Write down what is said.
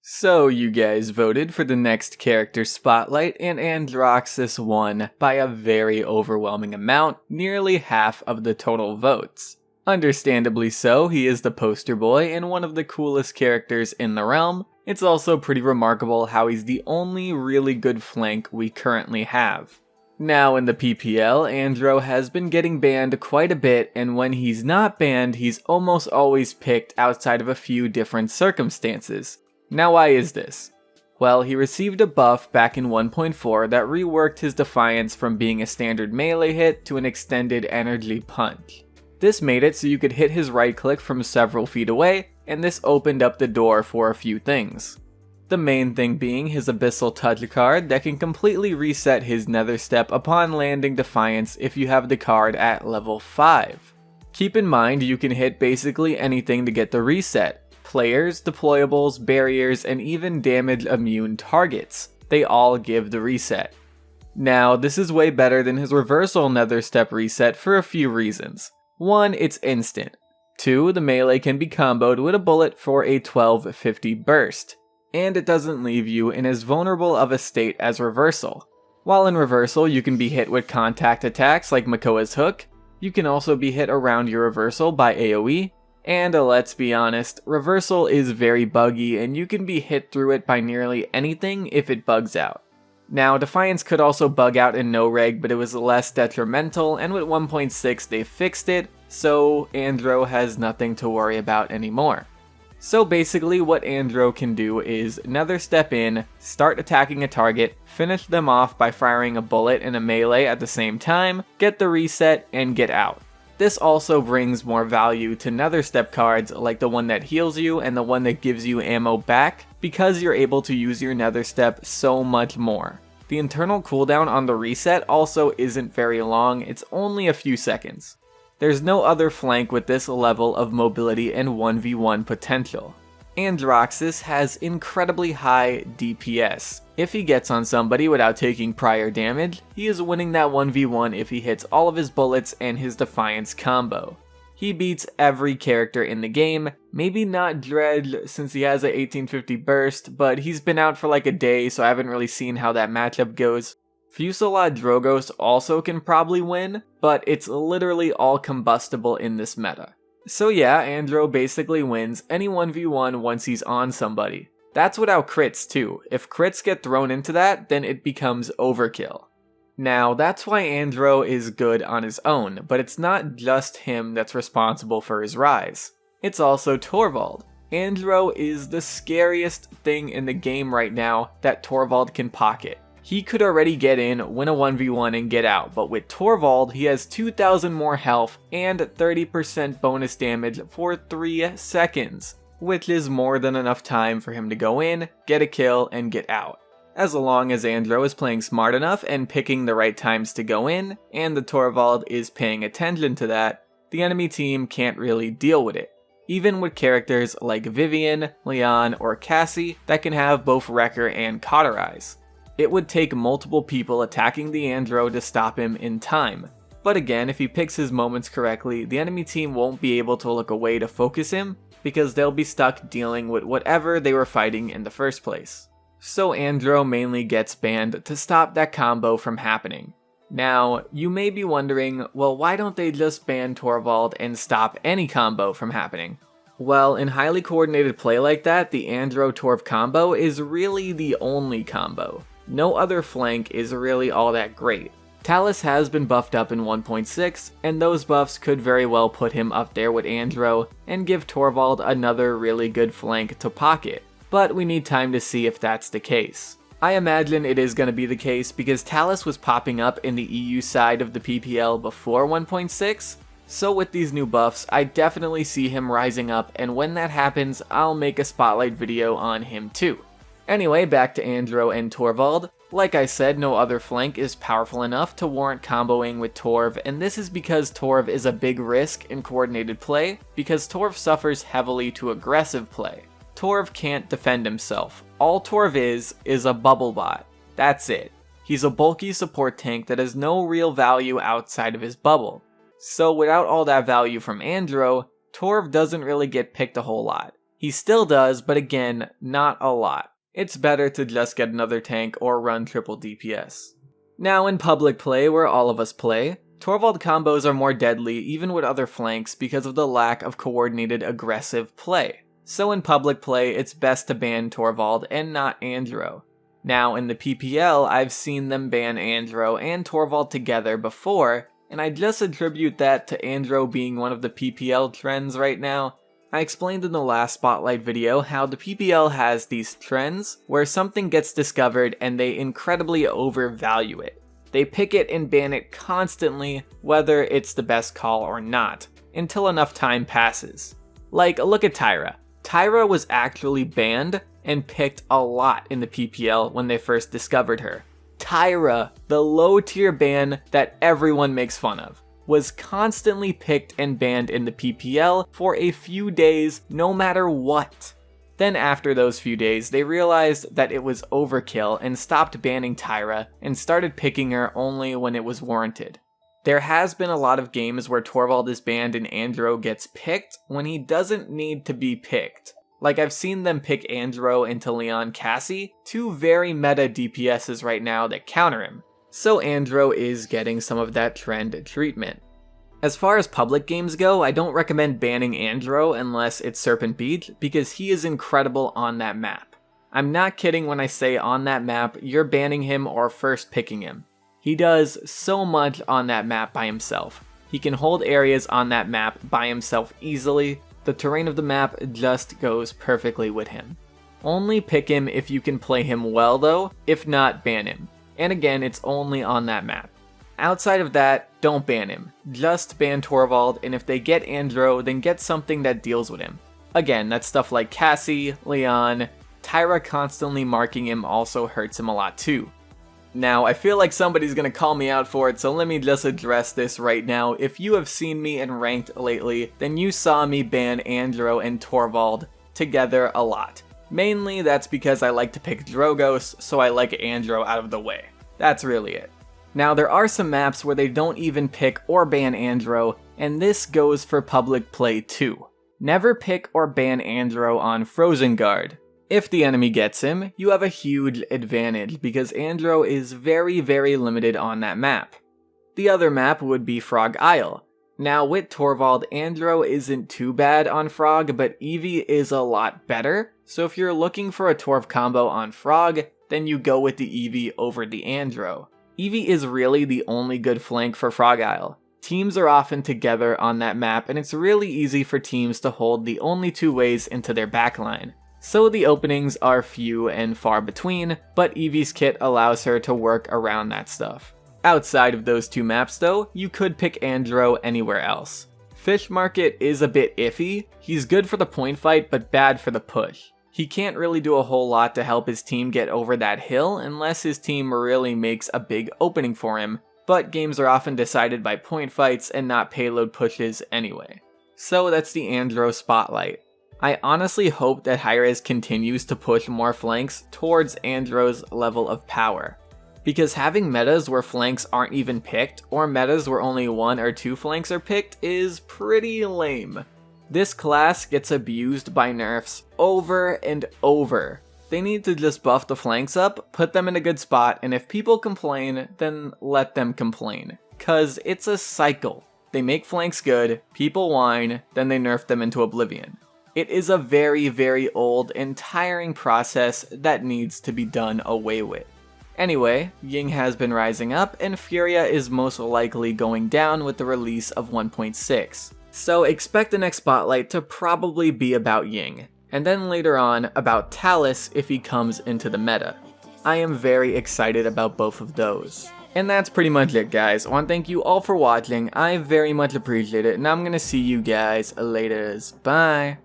So you guys voted for the next character spotlight, and Androxus won by a very overwhelming amount, nearly half of the total votes. Understandably so, he is the poster boy and one of the coolest characters in the realm. It's also pretty remarkable how he's the only really good flank we currently have. Now in the PPL, Andro has been getting banned quite a bit, and when he's not banned, he's almost always picked outside of a few different circumstances. Now why is this? Well, he received a buff back in 1.4 that reworked his Defiance from being a standard melee hit to an extended energy punch. This made it so you could hit his right click from several feet away, and this opened up the door for a few things. The main thing being his Abyssal Touch card that can completely reset his Nether Step upon landing Defiance if you have the card at level 5. Keep in mind you can hit basically anything to get the reset. Players, deployables, barriers, and even damage immune targets. They all give the reset. Now, this is way better than his reversal Nether Step reset for a few reasons. 1, it's instant. 2, the melee can be comboed with a bullet for a 1250 burst. And it doesn't leave you in as vulnerable of a state as reversal. While in reversal, you can be hit with contact attacks like Makoa's hook. You can also be hit around your reversal by AoE. And let's be honest, reversal is very buggy and you can be hit through it by nearly anything if it bugs out. Now, Defiance could also bug out in no-reg, but it was less detrimental, and with 1.6 they fixed it, so Andro has nothing to worry about anymore. So basically what Andro can do is Nether Step in, start attacking a target, finish them off by firing a bullet in a melee at the same time, get the reset, and get out. This also brings more value to Nether Step cards like the one that heals you and the one that gives you ammo back, because you're able to use your Nether Step so much more. The internal cooldown on the reset also isn't very long, it's only a few seconds. There's no other flank with this level of mobility and 1v1 potential. Androxus has incredibly high DPS. If he gets on somebody without taking prior damage, he is winning that 1v1 if he hits all of his bullets and his Defiance combo. He beats every character in the game, maybe not Dredge since he has a 1850 burst, but he's been out for like a day so I haven't really seen how that matchup goes. Fusillade Drogos also can probably win, but it's literally all combustible in this meta. So yeah, Andro basically wins any 1v1 once he's on somebody. That's without crits too. If crits get thrown into that, then it becomes overkill. Now, that's why Andro is good on his own, but it's not just him that's responsible for his rise. It's also Torvald. Andro is the scariest thing in the game right now that Torvald can pocket. He could already get in, win a 1v1 and get out, but with Torvald, he has 2,000 more health and 30% bonus damage for 3 seconds, which is more than enough time for him to go in, get a kill, and get out. As long as Andro is playing smart enough and picking the right times to go in, and the Torvald is paying attention to that, the enemy team can't really deal with it. Even with characters like Vivian, Leon, or Cassie that can have both Wrecker and Cauterize. It would take multiple people attacking the Andro to stop him in time. But again, if he picks his moments correctly, the enemy team won't be able to look away to focus him, because they'll be stuck dealing with whatever they were fighting in the first place. So Andro mainly gets banned to stop that combo from happening. Now, you may be wondering, well, why don't they just ban Torvald and stop any combo from happening? Well, in highly coordinated play like that, the Andro-Torv combo is really the only combo. No other flank is really all that great. Talus has been buffed up in 1.6, and those buffs could very well put him up there with Andro and give Torvald another really good flank to pocket. But we need time to see if that's the case. I imagine it is going to be the case because Talus was popping up in the EU side of the PPL before 1.6, so with these new buffs, I definitely see him rising up, and when that happens, I'll make a spotlight video on him too. Anyway, back to Andro and Torvald. Like I said, no other flank is powerful enough to warrant comboing with Torv, and this is because Torv is a big risk in coordinated play, because Torv suffers heavily to aggressive play. Torv can't defend himself. All Torv is a bubble bot. That's it. He's a bulky support tank that has no real value outside of his bubble. So without all that value from Andro, Torv doesn't really get picked a whole lot. He still does, but again, not a lot. It's better to just get another tank or run triple DPS. Now in public play, where all of us play, Torvald combos are more deadly even with other flanks because of the lack of coordinated aggressive play. So in public play, it's best to ban Torvald and not Andro. Now in the PPL, I've seen them ban Andro and Torvald together before, and I just attribute that to Andro being one of the PPL trends right now. I explained in the last Spotlight video how the PPL has these trends where something gets discovered and they incredibly overvalue it. They pick it and ban it constantly, whether it's the best call or not, until enough time passes. Like, look at Tyra. Tyra was actually banned and picked a lot in the PPL when they first discovered her. Tyra, the low tier ban that everyone makes fun of, was constantly picked and banned in the PPL for a few days no matter what. Then after those few days, they realized that it was overkill and stopped banning Tyra and started picking her only when it was warranted. There has been a lot of games where Torvald is banned and Andro gets picked when he doesn't need to be picked. Like I've seen them pick Andro into Leon Cassie, two very meta DPSs right now that counter him. So Andro is getting some of that trend treatment. As far as public games go, I don't recommend banning Andro unless it's Serpent Beach because he is incredible on that map. I'm not kidding when I say on that map, you're banning him or first picking him. He does so much on that map by himself. He can hold areas on that map by himself easily. The terrain of the map just goes perfectly with him. Only pick him if you can play him well though, if not ban him. And again, it's only on that map. Outside of that, don't ban him. Just ban Torvald, and if they get Andro, then get something that deals with him. Again, that's stuff like Cassie, Leon. Tyra constantly marking him also hurts him a lot too. Now, I feel like somebody's gonna call me out for it, so let me just address this right now. If you have seen me in Ranked lately, then you saw me ban Andro and Torvald together a lot. Mainly, that's because I like to pick Drogos, so I like Andro out of the way. That's really it. Now, there are some maps where they don't even pick or ban Andro, and this goes for public play too. Never pick or ban Andro on Frozen Guard. If the enemy gets him, you have a huge advantage because Andro is very, very limited on that map. The other map would be Frog Isle. Now with Torvald, Andro isn't too bad on Frog, but Eevee is a lot better, so if you're looking for a Torv combo on Frog, then you go with the Eevee over the Andro. Eevee is really the only good flank for Frog Isle. Teams are often together on that map, and it's really easy for teams to hold the only two ways into their backline. So the openings are few and far between, but Eevee's kit allows her to work around that stuff. Outside of those two maps though, you could pick Andro anywhere else. Fish Market is a bit iffy. He's good for the point fight, but bad for the push. He can't really do a whole lot to help his team get over that hill unless his team really makes a big opening for him, but games are often decided by point fights and not payload pushes anyway. So that's the Andro spotlight. I honestly hope that Hi-Rez continues to push more flanks towards Andro's level of power. Because having metas where flanks aren't even picked, or metas where only one or two flanks are picked, is pretty lame. This class gets abused by nerfs over and over. They need to just buff the flanks up, put them in a good spot, and if people complain, then let them complain. Cause it's a cycle. They make flanks good, people whine, then they nerf them into oblivion. It is a very, very old and tiring process that needs to be done away with. Anyway, Ying has been rising up, and Furia is most likely going down with the release of 1.6. So expect the next spotlight to probably be about Ying, and then later on about Talus if he comes into the meta. I am very excited about both of those. And that's pretty much it, guys. I want to thank you all for watching. I very much appreciate it, and I'm gonna see you guys later. Bye!